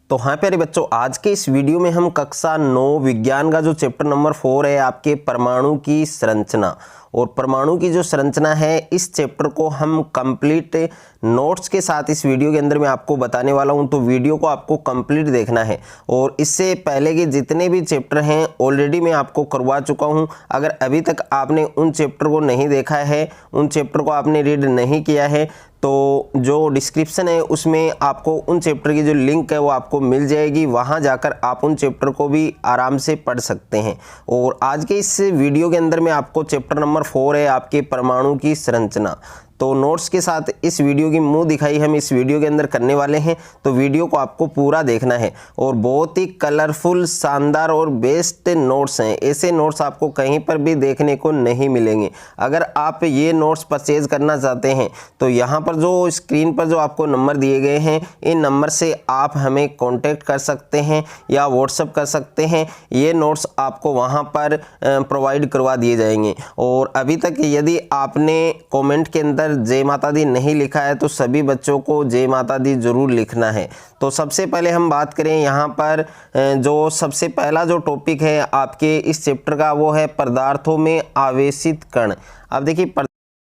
तो हाँ प्यारे बच्चों, आज के इस वीडियो में हम कक्षा 9 विज्ञान का जो चैप्टर नंबर 4 है आपके परमाणु की संरचना, और परमाणु की जो संरचना है इस चैप्टर को हम कंप्लीट नोट्स के साथ इस वीडियो के अंदर मैं आपको बताने वाला हूं। तो वीडियो को आपको कंप्लीट देखना है, और इससे पहले के जितने भी चैप्टर हैं ऑलरेडी मैं आपको करवा चुका हूं। अगर अभी तक आपने उन चैप्टर को नहीं देखा है, उन चैप्टर को आपने रीड नहीं किया है, तो जो डिस्क्रिप्शन है उसमें आपको उन चैप्टर की जो लिंक है वो आपको मिल जाएगी। वहां जाकर आप उन चैप्टर को भी आराम से पढ़ सकते हैं। और आज के इस वीडियो के अंदर मैं आपको चैप्टर नंबर 4 है आपके परमाणु की संरचना, तो नोट्स के साथ इस वीडियो की मुंह दिखाई हम इस वीडियो के अंदर करने वाले हैं। तो वीडियो को आपको पूरा देखना है, और बहुत ही कलरफुल, शानदार और बेस्ट नोट्स हैं। ऐसे नोट्स आपको कहीं पर भी देखने को नहीं मिलेंगे। अगर आप ये नोट्स परचेज करना चाहते हैं तो यहाँ पर जो स्क्रीन पर जो आपको नंबर दिए गए हैं, इन नंबर से आप हमें कॉन्टेक्ट कर सकते हैं या व्हाट्सअप कर सकते हैं। ये नोट्स आपको वहाँ पर प्रोवाइड करवा दिए जाएंगे। और अभी तक यदि आपने कॉमेंट के अंदर जय माता दी नहीं लिखा है तो सभी बच्चों को जय माता दी जरूर लिखना है। तो सबसे पहले हम बात करें यहाँ पर जो सबसे पहला जो टॉपिक है आपके इस चैप्टर का, वो है पदार्थों में आवेशित कण। अब देखिए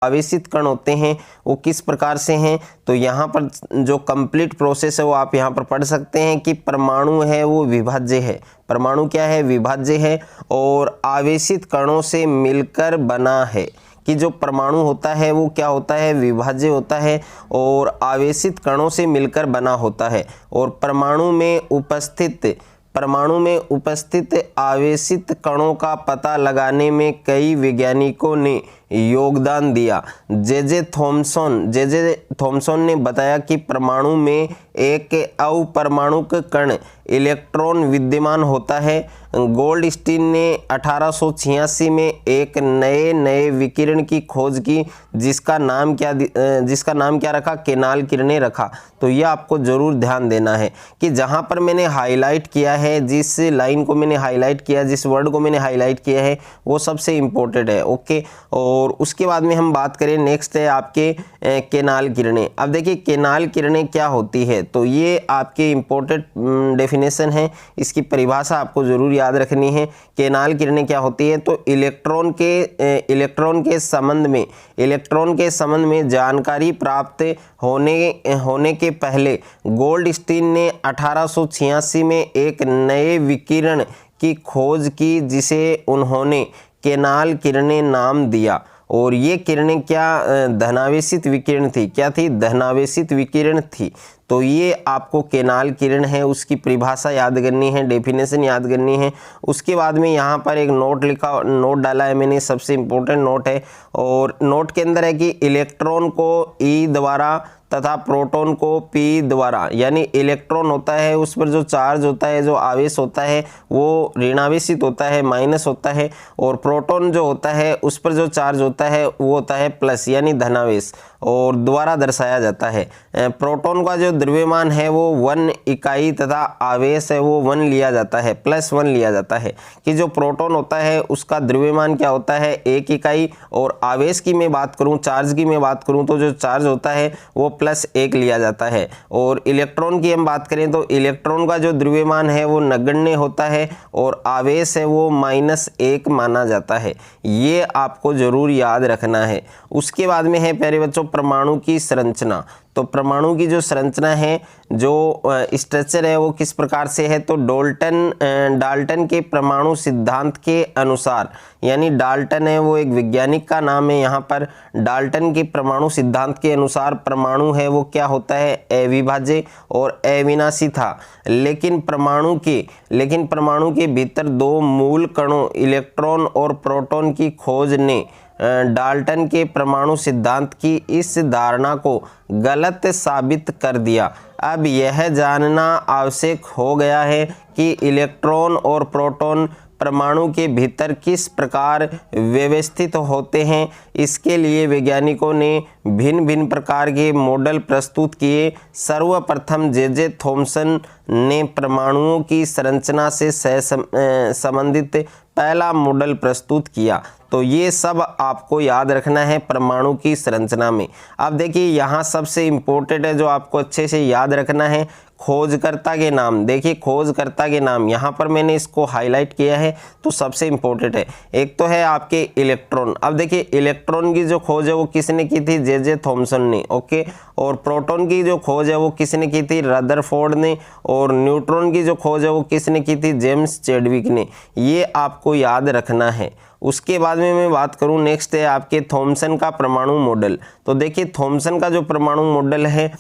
आवेशित कण होते हैं वो किस प्रकार से हैं, तो यहाँ पर जो कंप्लीट प्रोसेस है वो आप यहाँ पर पढ़ सकते हैं कि परमाणु है वो विभाज्य है। परमाणु क्या है? विभाज्य है, और आवेशित कणों से मिलकर बना है। कि जो परमाणु होता है वो क्या होता है? विभाज्य होता है और आवेशित कणों से मिलकर बना होता है। और परमाणु में उपस्थित आवेशित कणों का पता लगाने में कई वैज्ञानिकों ने योगदान दिया। जे थॉमसन ने बताया कि परमाणु में एक अपरमाणुक कण इलेक्ट्रॉन विद्यमान होता है। गोल्डस्टीन ने 1886 में एक नए विकिरण की खोज की, जिसका नाम क्या रखा? केनाल किरणें रखा। तो यह आपको जरूर ध्यान देना है कि जहां पर मैंने हाईलाइट किया है, जिस लाइन को मैंने हाईलाइट किया, जिस वर्ड को मैंने हाईलाइट किया है, वो सबसे इंपॉर्टेंट है। ओके, और उसके बाद में हम बात करें, नेक्स्ट है आपके केनाल किरणें। अब देखिए केनाल किरणें क्या होती है, तो ये आपके इंपॉर्टेंट डेफिनेशन है, इसकी परिभाषा आपको जरूर याद रखनी है। केनाल किरणें क्या होती है? तो इलेक्ट्रॉन के संबंध में जानकारी प्राप्त होने के पहले गोल्डस्टीन ने 1886 में एक नए विकिरण की खोज की, जिसे उन्होंने केनाल किरणें नाम दिया। और ये किरणें क्या? धनावेशित विकिरण थी। क्या थी? धनावेशित विकिरण थी। तो ये आपको केनाल किरण है उसकी परिभाषा याद करनी है, डेफिनेशन याद करनी है। उसके बाद में यहाँ पर एक नोट डाला है मैंने, सबसे इम्पोर्टेंट नोट है, और नोट के अंदर है कि इलेक्ट्रॉन को E द्वारा तथा प्रोटॉन को P द्वारा, यानी इलेक्ट्रॉन होता है उस पर जो चार्ज होता है, जो आवेश होता है वो ऋणावेशित होता है, माइनस होता है, और प्रोटॉन जो होता है उस पर जो चार्ज होता है वो होता है प्लस, यानी धनावेश, और द्वारा दर्शाया जाता है। प्रोटॉन का जो द्रव्यमान है वो 1 इकाई तथा आवेश है वो 1 लिया जाता है, +1 लिया जाता है। कि जो प्रोटॉन होता है उसका द्रव्यमान क्या होता है? 1 इकाई, और आवेश की मैं बात करूं, चार्ज की मैं बात करूं, तो जो चार्ज होता है वो +1 लिया जाता है। और इलेक्ट्रॉन की हम बात करें तो इलेक्ट्रॉन का जो द्रव्यमान है वो नगण्य होता है, और आवेश है वो -1 माना जाता है। ये आपको जरूर याद रखना है। उसके बाद में है प्यारे बच्चों परमाणु की संरचना। तो परमाणु की जो संरचना है, जो स्ट्रक्चर है वो किस प्रकार से है? तो डाल्टन के परमाणु सिद्धांत के अनुसार, यानी डाल्टन है वो एक वैज्ञानिक का नाम है। यहाँ पर डाल्टन के परमाणु सिद्धांत के अनुसार परमाणु है वो क्या होता है? अविभाज्य और अविनाशी था। लेकिन परमाणु के भीतर 2 मूल कणों इलेक्ट्रॉन और प्रोटॉन की खोज ने डाल्टन के परमाणु सिद्धांत की इस धारणा को गलत साबित कर दिया। अब यह जानना आवश्यक हो गया है कि इलेक्ट्रॉन और प्रोटॉन परमाणु के भीतर किस प्रकार व्यवस्थित होते हैं। इसके लिए वैज्ञानिकों ने भिन्न भिन्न प्रकार के मॉडल प्रस्तुत किए। सर्वप्रथम जे थॉमसन ने परमाणुओं की संरचना से संबंधित पहला मॉडल प्रस्तुत किया। तो ये सब आपको याद रखना है परमाणु की संरचना में। अब देखिए यहाँ सबसे इम्पोर्टेंट है जो आपको अच्छे से याद रखना है, खोजकर्ता के नाम। देखिए खोजकर्ता के नाम यहाँ पर मैंने इसको हाईलाइट किया है, तो सबसे इम्पोर्टेंट है। एक तो है आपके इलेक्ट्रॉन। अब देखिए इलेक्ट्रॉन की जो खोज है वो किसने की थी? जे थॉमसन ने। ओके, और प्रोटॉन की जो खोज है वो किसने की थी? रदरफोर्ड ने। और न्यूट्रॉन की जो खोज है वो किसने की थी? जेम्स चैडविक ने। ये आपको याद रखना है। उसके बाद में मैं बात करूं, नेक्स्ट है आपके थॉमसन का परमाणु मॉडल। तो देखिए थॉमसन का जो परमाणु मॉडल है,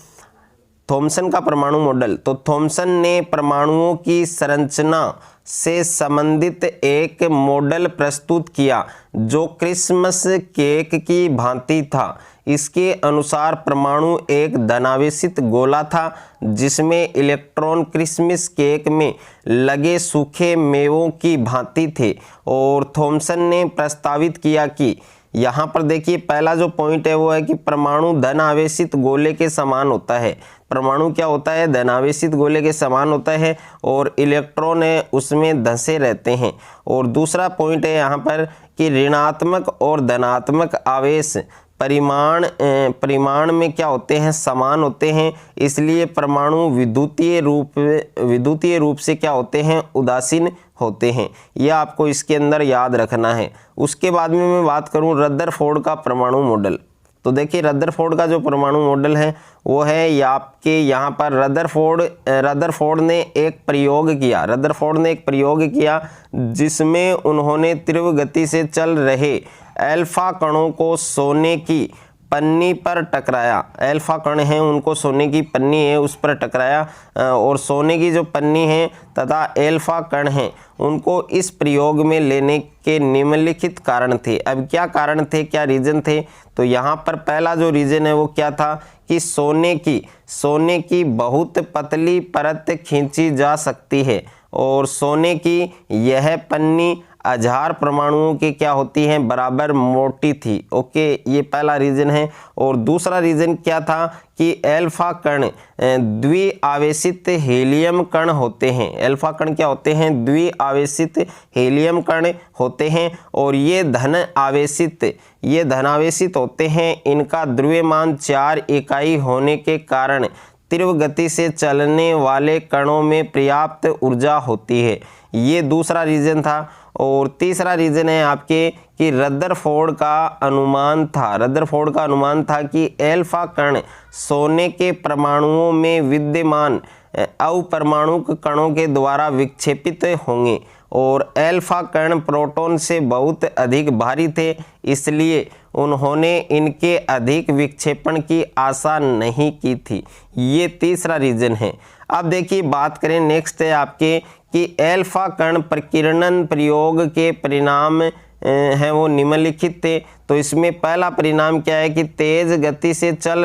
थॉमसन का परमाणु मॉडल, तो थॉमसन ने परमाणुओं की संरचना से संबंधित एक मॉडल प्रस्तुत किया जो क्रिसमस केक की भांति था। इसके अनुसार परमाणु एक धनावेशित गोला था जिसमें इलेक्ट्रॉन क्रिसमस केक में लगे सूखे मेवों की भांति थे। और थॉमसन ने प्रस्तावित किया कि यहाँ पर देखिए पहला जो पॉइंट है वो है कि परमाणु धन आवेशित गोले के समान होता है। परमाणु क्या होता है? धन आवेशित गोले के समान होता है और इलेक्ट्रॉन है उसमें धंसे रहते हैं। और दूसरा पॉइंट है यहाँ पर कि ऋणात्मक और धनात्मक आवेश परिमाण में क्या होते हैं? समान होते हैं। इसलिए परमाणु विद्युतीय रूप से क्या होते हैं? उदासीन होते हैं। यह आपको इसके अंदर याद रखना है। उसके बाद में मैं बात करूं रदरफोर्ड का परमाणु मॉडल। तो देखिए रदरफोर्ड का जो परमाणु मॉडल है वो है आपके यहाँ पर रदरफोर्ड ने एक प्रयोग किया। रदरफोर्ड ने एक प्रयोग किया जिसमें उन्होंने तीव्र गति से चल रहे अल्फा कणों को सोने की पन्नी पर टकराया। अल्फा कण हैं उनको सोने की पन्नी है उस पर टकराया और सोने की जो पन्नी है तथा अल्फा कण हैं उनको इस प्रयोग में लेने के निम्नलिखित कारण थे। अब क्या कारण थे, क्या रीजन थे? तो यहाँ पर पहला जो रीजन है वो क्या था कि सोने की बहुत पतली परत खींची जा सकती है और सोने की यह पन्नी आधार परमाणुओं की क्या होती हैं? बराबर मोटी थी। ओके, ये पहला रीजन है। और दूसरा रीजन क्या था कि अल्फा कण द्विआवेशित हीलियम कण होते हैं। अल्फा कण क्या होते हैं? द्विआवेशित हीलियम कण होते हैं और ये धनावेशित होते हैं। इनका द्रव्यमान 4 इकाई होने के कारण तीव्र गति से चलने वाले कणों में पर्याप्त ऊर्जा होती है। ये दूसरा रीजन था। और तीसरा रीजन है आपके कि रदरफोर्ड का अनुमान था कि अल्फा कण सोने के परमाणुओं में विद्यमान अपरमाणुक कणों के द्वारा विक्षेपित होंगे और अल्फा कण प्रोटॉन से बहुत अधिक भारी थे, इसलिए उन्होंने इनके अधिक विक्षेपण की आशा नहीं की थी। ये तीसरा रीजन है। अब देखिए बात करें, नेक्स्ट है आपके कि अल्फा कण प्रकीर्णन प्रयोग के परिणाम हैं वो निम्नलिखित थे। तो इसमें पहला परिणाम क्या है कि तेज गति से चल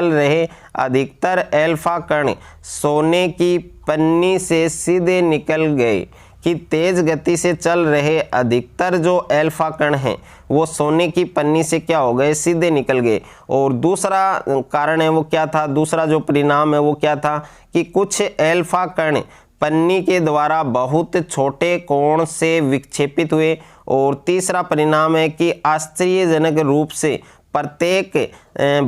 रहे अधिकतर अल्फा कण सोने की पन्नी से सीधे निकल गए। कि तेज गति से चल रहे अधिकतर जो अल्फा कण हैं वो सोने की पन्नी से क्या हो गए? सीधे निकल गए। और दूसरा कारण है वो क्या था? दूसरा जो परिणाम है वो क्या था कि कुछ अल्फा कण पन्नी के द्वारा बहुत छोटे कोण से विक्षेपित हुए। और तीसरा परिणाम है कि आश्चर्यजनक रूप से प्रत्येक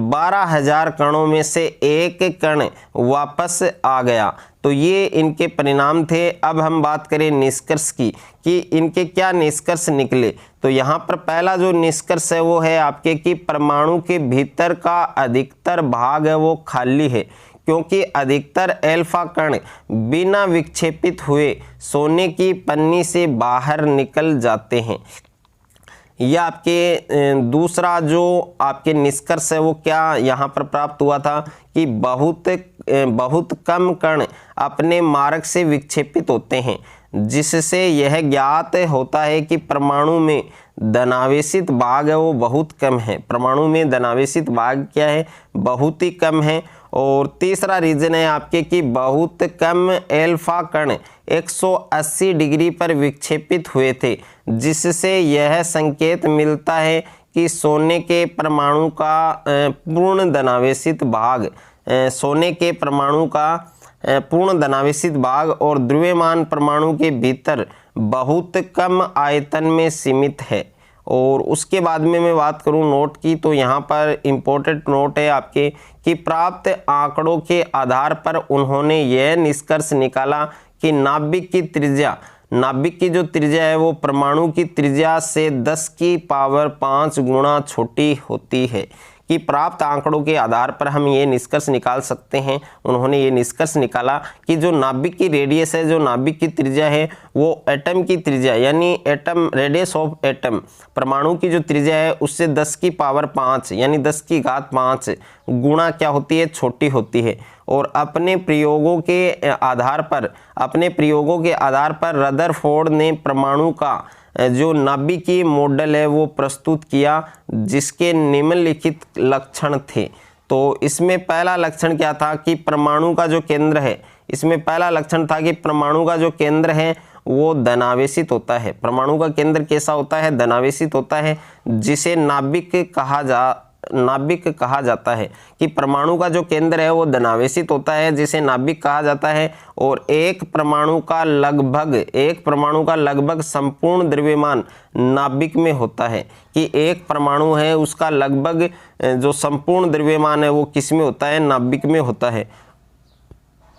12,000 कणों में से एक कण वापस आ गया। तो ये इनके परिणाम थे। अब हम बात करें निष्कर्ष की कि इनके क्या निष्कर्ष निकले। तो यहाँ पर पहला जो निष्कर्ष है वो है आपके कि परमाणु के भीतर का अधिकतर भाग है वो खाली है, क्योंकि अधिकतर अल्फा कण बिना विक्षेपित हुए सोने की पन्नी से बाहर निकल जाते हैं। यह आपके दूसरा जो आपके निष्कर्ष है वो क्या यहाँ पर प्राप्त हुआ था कि बहुत कम कण अपने मार्ग से विक्षेपित होते हैं, जिससे यह ज्ञात होता है कि परमाणु में धनावेशित भाग है वो बहुत कम है। परमाणु में धनावेशित भाग क्या है? बहुत ही कम है। और तीसरा रीजन है आपके कि बहुत कम अल्फा कण 180 डिग्री पर विक्षेपित हुए थे, जिससे यह संकेत मिलता है कि सोने के परमाणु का पूर्ण धनावेशित भाग और द्रव्यमान परमाणु के भीतर बहुत कम आयतन में सीमित है। और उसके बाद में मैं बात करूं नोट की, तो यहाँ पर इम्पोर्टेंट नोट है आपके कि प्राप्त आंकड़ों के आधार पर उन्होंने यह निष्कर्ष निकाला कि नाभिक की त्रिज्या, नाभिक की जो त्रिज्या है वो परमाणु की त्रिज्या से 10 की पावर 5 गुना छोटी होती है। कि प्राप्त आंकड़ों के आधार पर हम ये निष्कर्ष निकाल सकते हैं, उन्होंने ये निष्कर्ष निकाला कि जो नाभिक की रेडियस है, जो नाभिक की त्रिज्या है, वो एटम की त्रिज्या यानी एटम रेडियस ऑफ एटम, परमाणु की जो त्रिज्या है उससे 10 की पावर 5 यानी 10 की घात 5 गुणा क्या होती है, छोटी होती है। और अपने प्रयोगों के आधार पर रदरफोर्ड ने परमाणु का जो नाभिकीय मॉडल है वो प्रस्तुत किया, जिसके निम्नलिखित लक्षण थे। तो इसमें पहला लक्षण क्या था कि परमाणु का जो केंद्र है, इसमें पहला लक्षण था कि परमाणु का जो केंद्र है वो धनावेशित होता है। परमाणु का केंद्र कैसा होता है, धनावेशित होता है, जिसे नाभिक कहा जाता है। कि परमाणु का जो केंद्र है वो धनावेशित होता है, जिसे नाभिक कहा जाता है। और एक परमाणु का लगभग संपूर्ण द्रव्यमान नाभिक में होता है। कि एक परमाणु है उसका लगभग जो संपूर्ण द्रव्यमान है वो किस में होता है, नाभिक में होता है।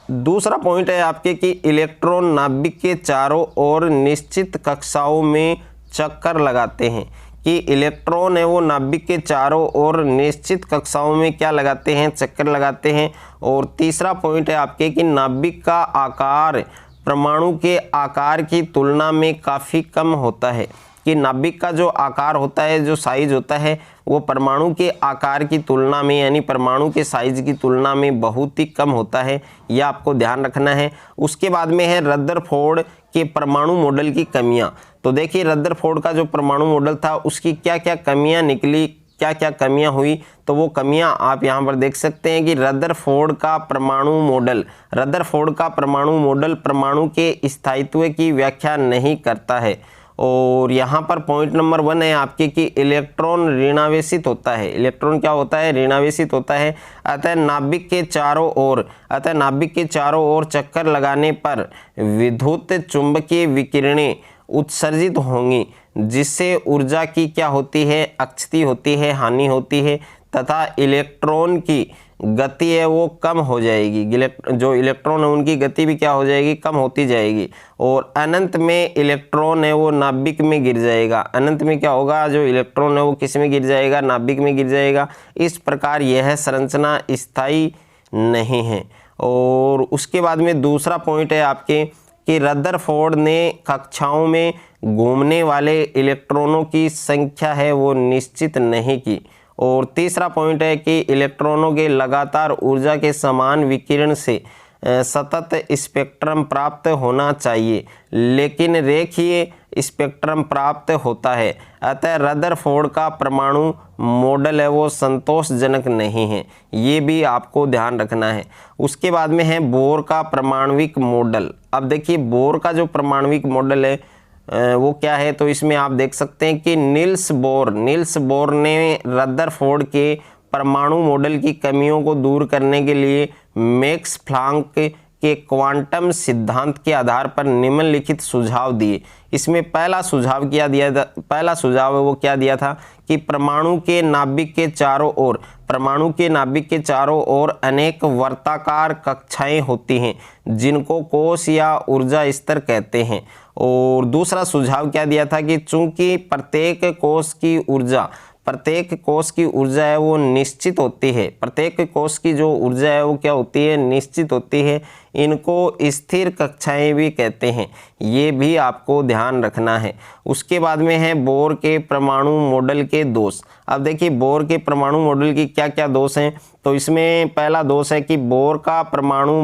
दूसरा पॉइंट है आपके कि इलेक्ट्रॉन नाभिक के चारों ओर निश्चित कक्षाओं में चक्कर लगाते हैं। कि इलेक्ट्रॉन है वो नाभिक के चारों ओर निश्चित कक्षाओं में क्या लगाते हैं, चक्कर लगाते हैं। और तीसरा पॉइंट है आपके कि नाभिक का आकार परमाणु के आकार की तुलना में काफ़ी कम होता है। कि नाभिक का जो आकार होता है, जो साइज होता है, वो परमाणु के आकार की तुलना में यानी परमाणु के साइज की तुलना में बहुत ही कम होता है, यह आपको ध्यान रखना है। उसके बाद में है रदरफोर्ड के परमाणु मॉडल की कमियां। तो देखिए रदरफोर्ड का जो परमाणु मॉडल था उसकी क्या क्या कमियां निकली, क्या क्या कमियां हुई, तो वो कमियां आप यहाँ पर देख सकते हैं कि रदरफोर्ड का परमाणु मॉडल परमाणु के स्थायित्व की व्याख्या नहीं करता है। और यहाँ पर पॉइंट नंबर 1 है आपके कि इलेक्ट्रॉन ऋणावेशित होता है। इलेक्ट्रॉन क्या होता है, ऋणावेशित होता है। अतः नाभिक के चारों ओर चक्कर लगाने पर विद्युत चुंबकीय विकिरणें उत्सर्जित होंगी, जिससे ऊर्जा की क्या होती है, अक्षति होती है, हानि होती है। तथा इलेक्ट्रॉन की गति है वो कम हो जाएगी। जो इलेक्ट्रॉन है उनकी गति भी क्या हो जाएगी, कम होती जाएगी। और अनंत में इलेक्ट्रॉन है वो नाभिक में गिर जाएगा। अनंत में क्या होगा, जो इलेक्ट्रॉन है वो किस में गिर जाएगा, नाभिक में गिर जाएगा। इस प्रकार यह संरचना स्थायी नहीं है। और उसके बाद में दूसरा पॉइंट है आपके कि रदरफोर्ड ने कक्षाओं में घूमने वाले इलेक्ट्रॉनों की संख्या है वो निश्चित नहीं की। और तीसरा पॉइंट है कि इलेक्ट्रॉनों के लगातार ऊर्जा के समान विकिरण से सतत स्पेक्ट्रम प्राप्त होना चाहिए, लेकिन रेखीय स्पेक्ट्रम प्राप्त होता है। अतः रदरफोर्ड का परमाणु मॉडल है वो संतोषजनक नहीं है, ये भी आपको ध्यान रखना है। उसके बाद में है बोर का परमाणविक मॉडल। अब देखिए बोर का जो परमाणविक मॉडल है वो क्या है, तो इसमें आप देख सकते हैं कि नील्स बोर ने रदरफोर्ड के परमाणु मॉडल की कमियों को दूर करने के लिए मैक्स प्लांक के क्वांटम सिद्धांत के आधार पर निम्नलिखित सुझाव दिए। इसमें पहला सुझाव है वो क्या दिया था कि परमाणु के नाभिक के चारों ओर अनेक वर्ताकार कक्षाएं होती हैं, जिनको कोश या ऊर्जा स्तर कहते हैं। और दूसरा सुझाव क्या दिया था कि चूंकि प्रत्येक कोश की ऊर्जा है वो निश्चित होती है, प्रत्येक कोश की जो ऊर्जा है वो क्या होती है, निश्चित होती है। इनको स्थिर कक्षाएं भी कहते हैं, ये भी आपको ध्यान रखना है। उसके बाद में है बोर के परमाणु मॉडल के दोष। अब देखिए बोर के परमाणु मॉडल की क्या क्या दोष हैं, तो इसमें पहला दोष है कि बोर का परमाणु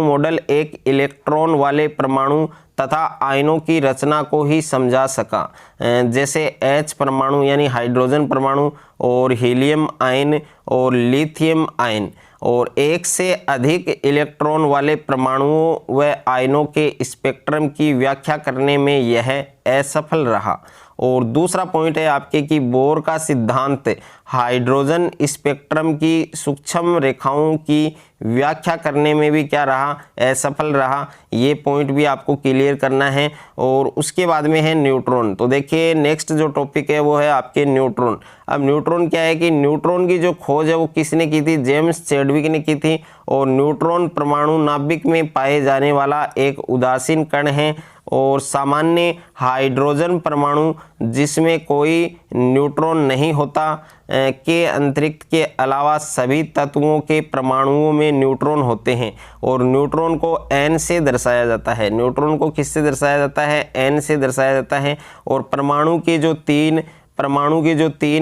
मॉडल एक इलेक्ट्रॉन वाले परमाणु तथा आयनों की रचना को ही समझा सका, जैसे H परमाणु यानी हाइड्रोजन परमाणु और हीलियम आयन और लिथियम आयन। और एक से अधिक इलेक्ट्रॉन वाले परमाणुओं व आयनों के स्पेक्ट्रम की व्याख्या करने में यह असफल रहा। और दूसरा पॉइंट है आपके कि बोर का सिद्धांत हाइड्रोजन स्पेक्ट्रम की सूक्ष्म रेखाओं की व्याख्या करने में भी क्या रहा, असफल रहा। ये पॉइंट भी आपको क्लियर करना है। और उसके बाद में है न्यूट्रॉन। तो देखिए नेक्स्ट जो टॉपिक है वो है आपके न्यूट्रॉन। अब न्यूट्रॉन क्या है कि न्यूट्रॉन की जो खोज है वो किसने की थी, जेम्स चैडविक ने की थी। और न्यूट्रॉन परमाणु नाभिक में पाए जाने वाला एक उदासीन कण है और सामान्य हाइड्रोजन परमाणु जिसमें कोई न्यूट्रॉन नहीं होता के अंतरिक्ष के अलावा सभी तत्वों के परमाणुओं में न्यूट्रॉन होते हैं। और न्यूट्रॉन को n से दर्शाया जाता है। न्यूट्रॉन को किससे दर्शाया जाता है, n से दर्शाया जाता है। और परमाणु के जो तीन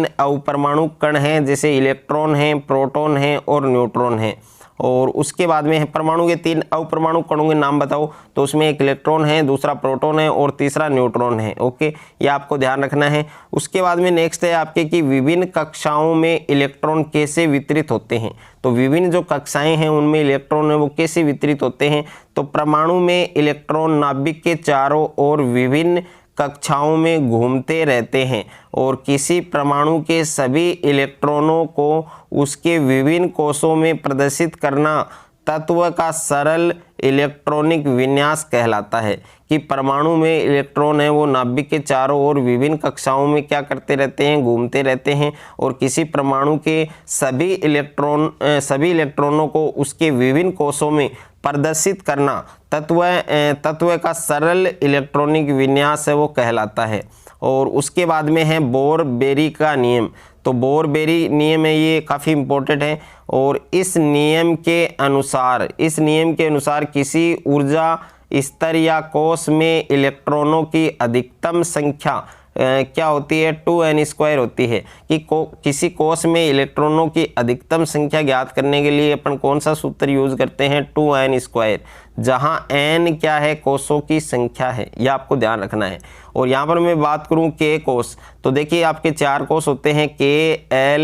अपरमाणु कण हैं जैसे इलेक्ट्रॉन हैं, प्रोटॉन हैं और न्यूट्रॉन हैं। और उसके बाद में परमाणु के 3 अपरमाणु कणों के नाम बताओ, तो उसमें एक इलेक्ट्रॉन है, दूसरा प्रोटॉन है और तीसरा न्यूट्रॉन है। ओके, ये आपको ध्यान रखना है। उसके बाद में नेक्स्ट है आपके कि विभिन्न कक्षाओं में इलेक्ट्रॉन कैसे वितरित होते हैं। तो विभिन्न जो कक्षाएं हैं उनमें इलेक्ट्रॉन है वो कैसे वितरित होते हैं। तो परमाणु में इलेक्ट्रॉन नाभिक के चारों ओर विभिन्न कक्षाओं में घूमते रहते हैं और किसी परमाणु के सभी इलेक्ट्रॉनों को उसके विभिन्न कोषों में प्रदर्शित करना तत्व का सरल इलेक्ट्रॉनिक विन्यास कहलाता है। कि परमाणु में इलेक्ट्रॉन है वो नाभिक के चारों ओर विभिन्न कक्षाओं में क्या करते रहते हैं, घूमते रहते हैं और किसी परमाणु के सभी इलेक्ट्रॉनों को उसके विभिन्न कोषों में प्रदर्शित करना तत्व का सरल इलेक्ट्रॉनिक विन्यास है वो कहलाता है। और उसके बाद में है बोर-बेरी का नियम। तो बोर-बेरी नियम है, ये काफ़ी इम्पोर्टेंट है। और इस नियम के अनुसार किसी ऊर्जा स्तर या कोष में इलेक्ट्रॉनों की अधिकतम संख्या क्या होती है, 2n² होती है। कि किसी कोष में इलेक्ट्रॉनों की अधिकतम संख्या ज्ञात करने के लिए अपन कौन सा सूत्र यूज करते हैं, 2n², जहां n क्या है, कोषों की संख्या है। यह आपको ध्यान रखना है। और यहाँ पर मैं बात करूँ k कोष, तो देखिए आपके 4 कोष होते हैं, k,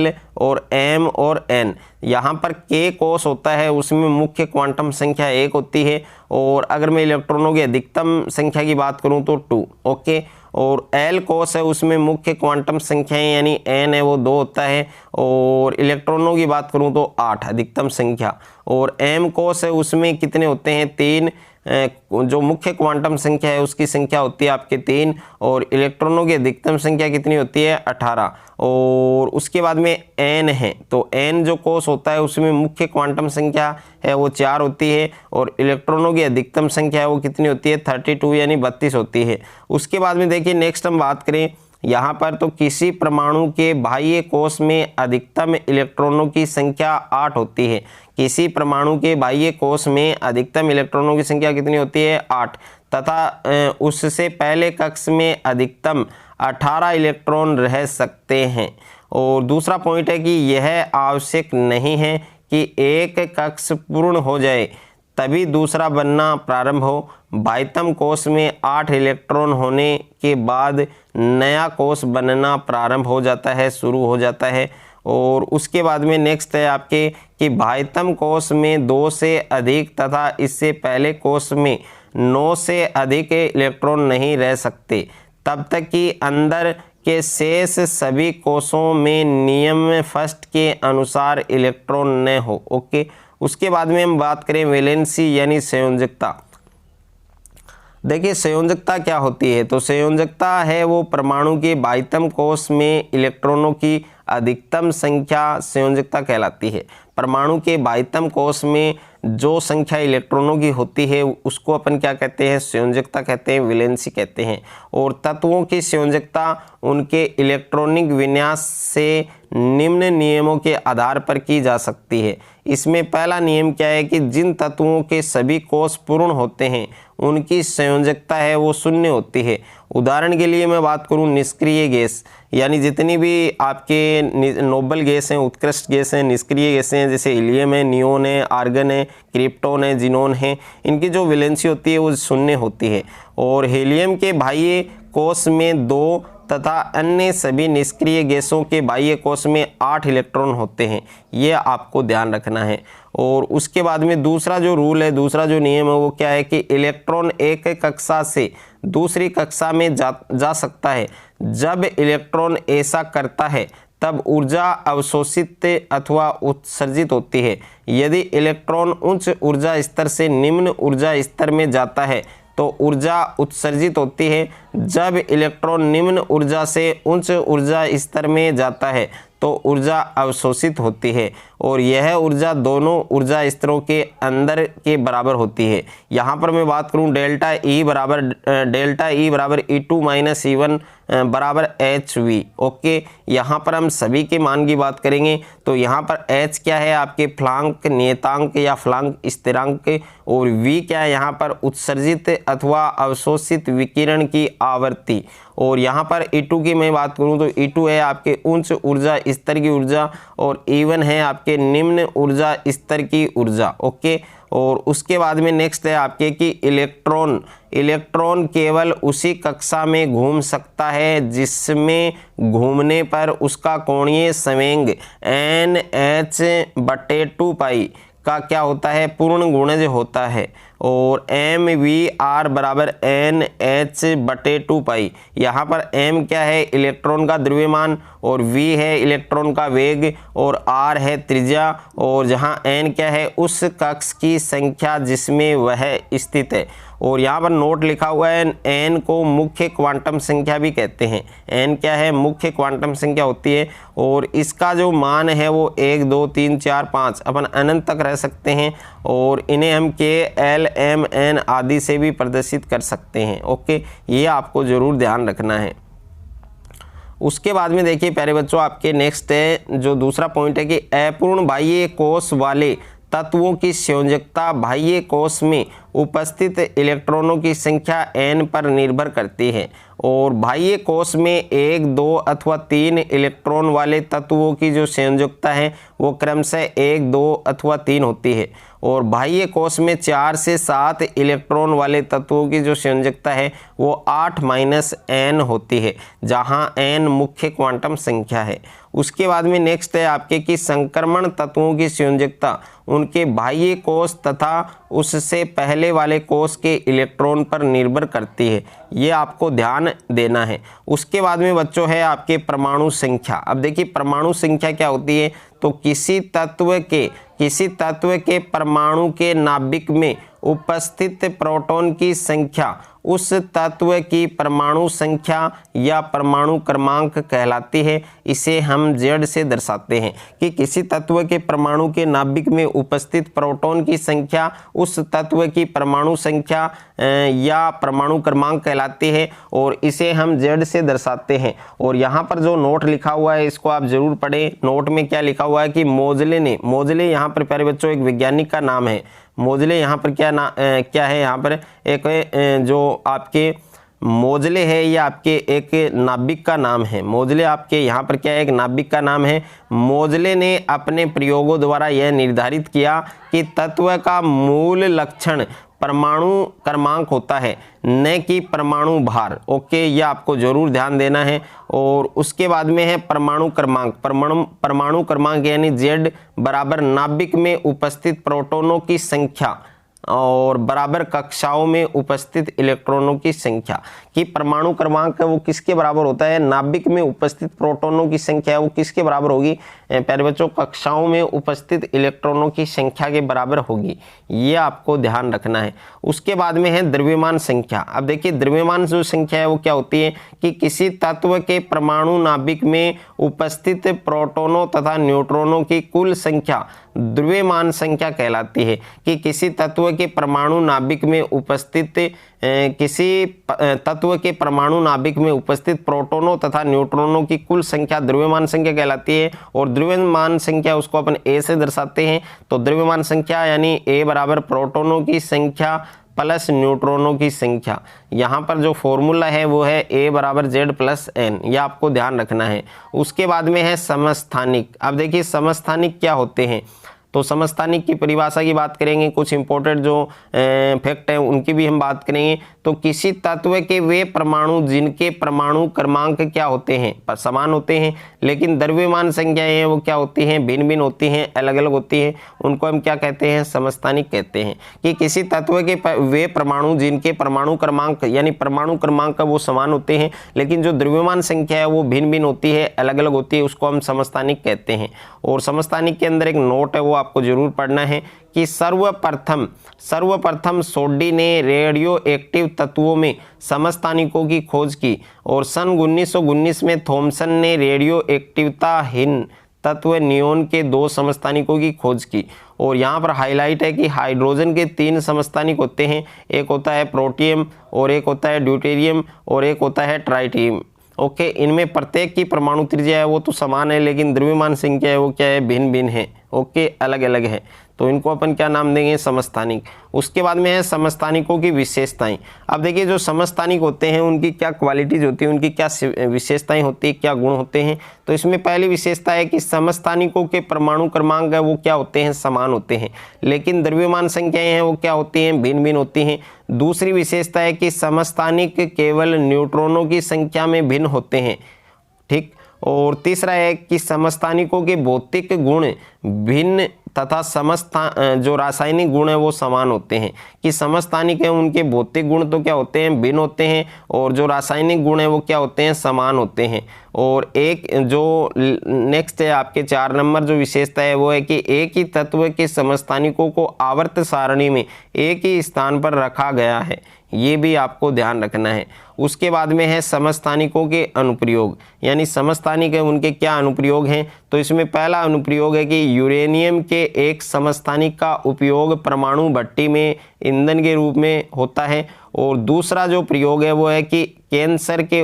l और m और n। यहाँ पर k कोष होता है उसमें मुख्य क्वांटम संख्या 1 होती है। और अगर मैं इलेक्ट्रॉनों की अधिकतम संख्या की बात करूँ तो 2। ओके। और L कोष है उसमें मुख्य क्वांटम संख्याएं यानी n है वो 2 होता है। और इलेक्ट्रॉनों की बात करूं तो 8 अधिकतम संख्या। और M कोष है उसमें कितने होते हैं, 3। जो मुख्य क्वांटम संख्या है उसकी संख्या होती है आपके 3 और इलेक्ट्रॉनों की अधिकतम संख्या कितनी होती है, 18। और उसके बाद में n है, तो n जो कोष होता है उसमें मुख्य क्वांटम संख्या है वो 4 होती है और इलेक्ट्रॉनों की अधिकतम संख्या है वो कितनी होती है, 32 यानी 32 होती है। उसके बाद में देखिए नेक्स्ट हम बात करें यहाँ पर, तो किसी परमाणु के बाह्य कोष में अधिकतम इलेक्ट्रॉनों की संख्या 8 होती है। किसी परमाणु के बाह्य कोष में अधिकतम इलेक्ट्रॉनों की संख्या कितनी होती है, 8, तथा उससे पहले कक्ष में अधिकतम 18 इलेक्ट्रॉन रह सकते हैं। और दूसरा पॉइंट है कि यह आवश्यक नहीं है कि एक कक्ष पूर्ण हो जाए तभी दूसरा बनना प्रारंभ हो। बाह्यतम कोष में 8 इलेक्ट्रॉन होने के बाद नया कोष बनना प्रारंभ हो जाता है, शुरू हो जाता है। और उसके बाद में नेक्स्ट है आपके कि बाह्यतम कोष में 2 से अधिक तथा इससे पहले कोष में 9 से अधिक इलेक्ट्रॉन नहीं रह सकते तब तक कि अंदर के शेष सभी कोषों में नियम फर्स्ट के अनुसार इलेक्ट्रॉन न हो। ओके। उसके बाद में हम बात करें वैलेंसी यानी संयोजकता। देखिए संयोजकता क्या होती है, तो संयोजकता है वो परमाणु के बाह्यतम कोष में इलेक्ट्रॉनों की अधिकतम संख्या संयोजकता कहलाती है। परमाणु के बाह्यतम कोष में जो संख्या इलेक्ट्रॉनों की होती है उसको अपन क्या कहते हैं, संयोजकता कहते हैं, वैलेंसी कहते हैं। और तत्वों की संयोजकता उनके इलेक्ट्रॉनिक विन्यास से निम्न नियमों के आधार पर की जा सकती है। इसमें पहला नियम क्या है कि जिन तत्वों के सभी कोष पूर्ण होते हैं उनकी संयोजकता है वो 0 होती है। उदाहरण के लिए मैं बात करूं निष्क्रिय गैस, यानी जितनी भी आपके नोबल गैस हैं, उत्कृष्ट गैस हैं, निष्क्रिय गैसें हैं, जैसे हीलियम है, नियोन है, आर्गन है, क्रिप्टॉन है, जिनोन है, इनकी जो वैलेंसी होती है वो 0 होती है। और हीलियम के बाह्य कोष में 2 तथा अन्य सभी निष्क्रिय गैसों के बाह्य कोश में 8 इलेक्ट्रॉन होते हैं। ये आपको ध्यान रखना है। और उसके बाद में दूसरा जो रूल है, दूसरा जो नियम है वो क्या है कि इलेक्ट्रॉन एक कक्षा से दूसरी कक्षा में जा सकता है। जब इलेक्ट्रॉन ऐसा करता है तब ऊर्जा अवशोषित अथवा उत्सर्जित होती है। यदि इलेक्ट्रॉन उच्च ऊर्जा स्तर से निम्न ऊर्जा स्तर में जाता है तो ऊर्जा उत्सर्जित होती है। जब इलेक्ट्रॉन निम्न ऊर्जा से उच्च ऊर्जा स्तर में जाता है तो ऊर्जा अवशोषित होती है और यह ऊर्जा दोनों ऊर्जा स्तरों के अंदर के बराबर होती है। यहाँ पर मैं बात करूँ डेल्टा ई बराबर E2 माइनस E1 बराबर HV। ओके, यहाँ पर हम सभी के मान की बात करेंगे तो यहाँ पर H क्या है आपके फ्लांक नियतांक या फ्लांक स्थिरांक, और V क्या है यहाँ पर उत्सर्जित अथवा अवशोषित विकिरण की आवृत्ति। और यहाँ पर E2 की मैं बात करूँ तो E2 है आपके उच्च ऊर्जा स्तर की ऊर्जा और E1 है आपके निम्न ऊर्जा स्तर की ऊर्जा। ओके, और उसके बाद में नेक्स्ट है आपके कि इलेक्ट्रॉन केवल उसी कक्षा में घूम सकता है जिसमें घूमने पर उसका कोणीय संवेग NH/2 पाई का क्या होता है, पूर्ण गुणज होता है। और MVR बराबर NH/2 पाई। यहाँ पर M क्या है इलेक्ट्रॉन का द्रव्यमान और V है इलेक्ट्रॉन का वेग और R है त्रिज्या, और जहाँ N क्या है उस कक्ष की संख्या जिसमें वह स्थित है। और यहाँ पर नोट लिखा हुआ है N को मुख्य क्वांटम संख्या भी कहते हैं। N क्या है मुख्य क्वांटम संख्या होती है और इसका जो मान है वो 1 2 3 4 5 अपन अनंत तक रह सकते हैं और इन्हें हम K L M N आदि से भी प्रदर्शित कर सकते हैं। ओके, ये आपको जरूर ध्यान रखना है। उसके बाद में देखिए प्यारे बच्चों आपके नेक्स्ट है जो दूसरा पॉइंट है कि अपूर्ण बाह्य कोश वाले तत्वों की संयोजकता बाह्य कोश में उपस्थित इलेक्ट्रॉनों की संख्या n पर निर्भर करती है। और बाह्य कोश में 1 2 अथवा 3 इलेक्ट्रॉन वाले तत्वों की जो संयोजकता है वो क्रमशः 1 2 अथवा 3 होती है। और बाह्य कोश में 4 से 7 इलेक्ट्रॉन वाले तत्वों की जो संयोजकता है वो 8 n होती है, जहां n मुख्य क्वांटम संख्या है। उसके बाद में नेक्स्ट है आपके कि संक्रमण तत्वों की संयोजकता उनके बाह्य कोश तथा उससे पहले वाले कोश के इलेक्ट्रॉन पर निर्भर करती है। ये आपको ध्यान देना है। उसके बाद में बच्चों है आपके परमाणु संख्या। अब देखिए परमाणु संख्या क्या होती है, तो किसी तत्व के परमाणु के नाभिक में उपस्थित प्रोटॉन की संख्या उस तत्व की परमाणु संख्या या परमाणु क्रमांक कहलाती है। इसे हम Z से दर्शाते हैं कि किसी तत्व के परमाणु के नाभिक में उपस्थित प्रोटॉन की संख्या उस तत्व की परमाणु संख्या या परमाणु क्रमांक कहलाती है और इसे हम Z से दर्शाते हैं। और यहाँ पर जो नोट लिखा हुआ है इसको आप जरूर पढ़ें। नोट में क्या लिखा हुआ है कि मोजले यहाँ पर प्यारे बच्चों एक वैज्ञानिक का नाम है। मोजले यहाँ पर क्या है, यहाँ पर एक जो आपके मोजले है ये आपके एक नाभिक का नाम है। मोजले आपके यहाँ पर क्या है, एक नाभिक का नाम है। मोजले ने अपने प्रयोगों द्वारा यह निर्धारित किया कि तत्व का मूल लक्षण परमाणु क्रमांक होता है, न कि परमाणु भार। ओके, ये आपको जरूर ध्यान देना है। और उसके बाद में है परमाणु क्रमांक। परमाणु क्रमांक यानी Z बराबर नाभिक में उपस्थित प्रोटॉनों की संख्या और बराबर कक्षाओं में उपस्थित इलेक्ट्रॉनों की संख्या। कि परमाणु क्रमांक वो किसके बराबर होता है, नाभिक में उपस्थित प्रोटॉनों की संख्या वो किसके बराबर होगी प्यारे बच्चों, कक्षाओं में उपस्थित इलेक्ट्रॉनों की संख्या के बराबर होगी। ये आपको ध्यान रखना है। उसके बाद में है द्रव्यमान संख्या। अब देखिए द्रव्यमान जो संख्या है वो क्या होती है कि किसी तत्व के परमाणु नाभिक में उपस्थित प्रोटॉनों तथा न्यूट्रॉनों की कुल संख्या द्रव्यमान संख्या कहलाती है। कि किसी तत्व के परमाणु नाभिक में उपस्थित प्रोटॉनों तथा न्यूट्रॉनों की कुल संख्या द्रव्यमान संख्या कहलाती है। और द्रव्यमान संख्या उसको अपन A से दर्शाते हैं। तो द्रव्यमान संख्या यानी A बराबर प्रोटॉनों की संख्या प्लस न्यूट्रॉनों की संख्या। यहाँ पर जो फॉर्मूला है वो है A बराबर Z प्लस N, यह आपको ध्यान रखना है। उसके बाद में है समस्थानिक। अब देखिए समस्थानिक क्या होते हैं। तो समस्थानिक की परिभाषा की बात करेंगे, कुछ इंपॉर्टेंट जो फैक्ट है उनकी भी हम बात करेंगे। तो किसी तत्व के वे परमाणु जिनके परमाणु क्रमांक क्या होते हैं, समान होते हैं, लेकिन द्रव्यमान संख्याएं हैं वो क्या होती हैं, भिन्न भिन्न होती हैं, अलग अलग होती हैं, उनको हम क्या कहते हैं, समस्थानिक कहते हैं। कि किसी तत्व के वे परमाणु जिनके परमाणु क्रमांक यानी परमाणु क्रमांक वो समान होते हैं, लेकिन जो द्रव्यमान संख्या है वो भिन्न भिन्न होती है, अलग अलग होती है, उसको हम समस्थानिक कहते हैं। और समस्थानिक के अंदर एक नोट है वो आपको जरूर पढ़ना है कि सर्वप्रथम सोड्डी ने रेडियो एक्टिव तत्वों में समस्थानिकों की खोज की और सन 1919 में थॉमसन ने रेडियो एक्टिवताहीन तत्व नियोन के 2 समस्थानिकों की खोज की। और यहाँ पर हाईलाइट है कि हाइड्रोजन के 3 समस्थानिक होते हैं, एक होता है प्रोटियम और एक होता है ड्यूटेरियम और एक होता है ट्राइटियम। ओके, इनमें प्रत्येक की परमाणु त्रिज्या है वो तो समान है, लेकिन द्रव्यमान संख्या है वो क्या है, भिन्न भिन्न है। ओके, अलग अलग है, तो इनको अपन क्या नाम देंगे, समस्थानिक। उसके बाद में है समस्थानिकों की विशेषताएं। अब देखिए जो समस्थानिक होते हैं उनकी क्या क्वालिटीज होती है, उनकी क्या विशेषताएं होती है, क्या गुण होते हैं। तो इसमें पहली विशेषता है कि समस्थानिकों के परमाणु क्रमांक है वो क्या होते हैं, समान होते हैं, लेकिन द्रव्यमान संख्याएं हैं वो क्या होती हैं, भिन्न भिन्न होती हैं। दूसरी विशेषता है कि समस्थानिक केवल न्यूट्रॉनों की संख्या में भिन्न होते हैं, ठीक। और तीसरा है कि समस्थानिकों के भौतिक गुण भिन्न तथा जो रासायनिक गुण है वो समान होते हैं। कि समस्थानिक है उनके भौतिक गुण तो क्या होते हैं, भिन्न होते हैं, और जो रासायनिक गुण है वो क्या होते हैं, समान होते हैं। और एक जो नेक्स्ट है आपके 4 नंबर जो विशेषता है वो है कि एक ही तत्व के समस्थानिकों को आवर्त सारणी में एक ही स्थान पर रखा गया है, ये भी आपको ध्यान रखना है। उसके बाद में है समस्थानिकों के अनुप्रयोग, यानी समस्थानिक है उनके क्या अनुप्रयोग हैं। तो इसमें पहला अनुप्रयोग है कि यूरेनियम के एक समस्थानिक का उपयोग परमाणु भट्टी में ईंधन के रूप में होता है। और दूसरा जो प्रयोग है वो है कि कैंसर के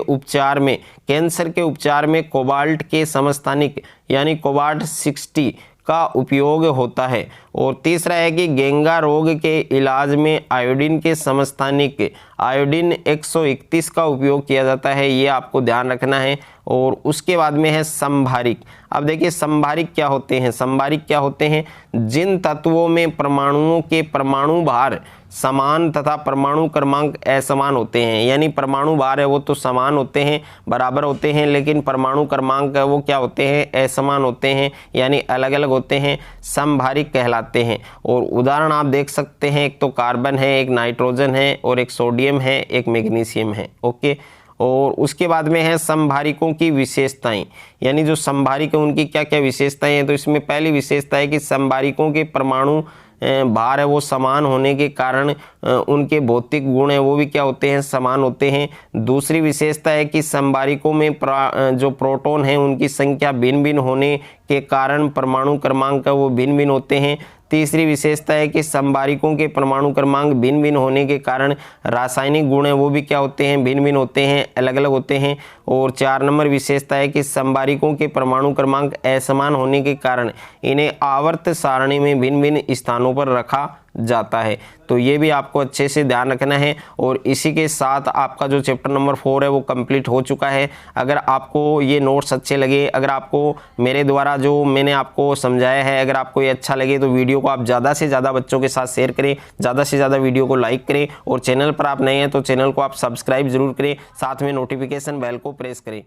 उपचार में कोबाल्ट के समस्थानिक यानी कोबाल्ट 60 का उपयोग होता है। और तीसरा है कि गेंगा रोग के इलाज में आयोडीन के समस्थानिक आयोडीन 131 का उपयोग किया जाता है, ये आपको ध्यान रखना है। और उसके बाद में है संभारिक। अब देखिए संभारिक क्या होते हैं, संभारिक क्या होते हैं, जिन तत्वों में परमाणुओं के परमाणु भार समान तथा परमाणु क्रमांक असमान होते हैं, यानी परमाणु भार है वो तो समान होते हैं, बराबर होते हैं, लेकिन परमाणु क्रमांक है वो क्या होते हैं, असमान होते हैं, यानी अलग अलग होते हैं, संभारिक कहलाते हैं। और उदाहरण आप देख सकते हैं, एक तो कार्बन है, एक नाइट्रोजन है, और एक सोडियम है, एक मैग्नीशियम है। ओके, और उसके बाद में है संभारिकों की विशेषताएं, यानी जो संभारिक है उनकी क्या क्या विशेषताएं हैं। तो इसमें पहली विशेषता है कि संभारिकों के परमाणु भार है वो समान होने के कारण उनके भौतिक गुण है वो भी क्या होते हैं, समान होते हैं। दूसरी विशेषता है कि संभारिकों में जो प्रोटॉन है उनकी संख्या भिन्न भिन्न होने के कारण परमाणु क्रमांक वो भिन्न भिन्न होते हैं। तीसरी विशेषता है कि संभारिकों के परमाणु क्रमांक भिन्न भिन्न होने के कारण रासायनिक गुण है वो भी क्या होते हैं, भिन्न भिन्न होते हैं, अलग अलग होते हैं। और 4 नंबर विशेषता है कि संभारिकों के परमाणु क्रमांक असमान होने के कारण इन्हें आवर्त सारणी में भिन्न भिन्न स्थानों पर रखा जाता है। तो ये भी आपको अच्छे से ध्यान रखना है। और इसी के साथ आपका जो चैप्टर नंबर 4 है वो कंप्लीट हो चुका है। अगर आपको ये नोट्स अच्छे लगे, अगर आपको मेरे द्वारा जो मैंने आपको समझाया है अगर आपको ये अच्छा लगे तो वीडियो को आप ज़्यादा से ज़्यादा बच्चों के साथ शेयर करें, ज़्यादा से ज़्यादा वीडियो को लाइक करें, और चैनल पर आप नए हैं तो चैनल को आप सब्सक्राइब जरूर करें, साथ में नोटिफिकेशन बेल को प्रेस करें।